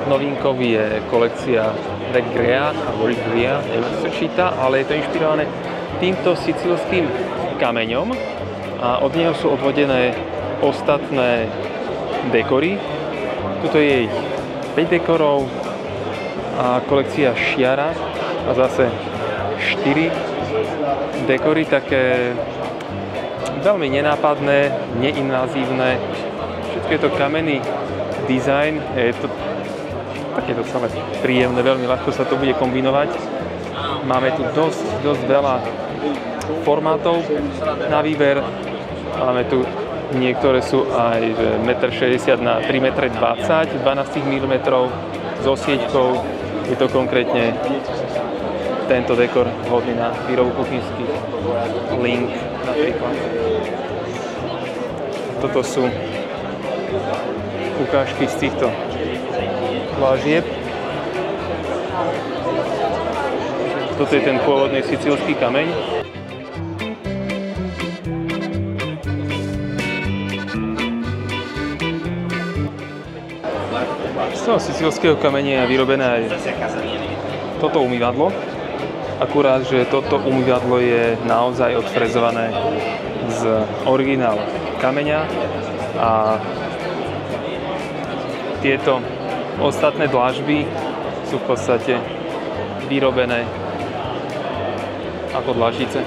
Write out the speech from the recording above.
Novinkou je kolekcia Regrea, alebo Regrea, neviem, ako sa číta, ale je to inšpirované týmto sicílským kameňom a od neho sú odvodené ostatné dekory. Tuto je ich 5 dekorov a kolekcia Šiara a zase 4 dekory, také veľmi nenápadné, neinvazívne. Všetko je to kamenný dizajn, je to takéto celé príjemné, veľmi ľahko sa to bude kombinovať. Máme tu dosť veľa formátov na výber. Máme tu niektoré sú aj 1,60 m na 3,20 m, 12 mm so sieťkou. Je to konkrétne tento dekor vhodný na výrobu kuchynských link napríklad. Toto sú ukážky z týchto plážieb. Toto je ten pôvodný sicílsky kameň. Z toho sicílskeho kameňa je vyrobené aj toto umývadlo. Akurát, že toto umývadlo je naozaj odfrezované z originál kameňa a tieto ostatné dlažby sú v podstate vyrobené ako dlaždice.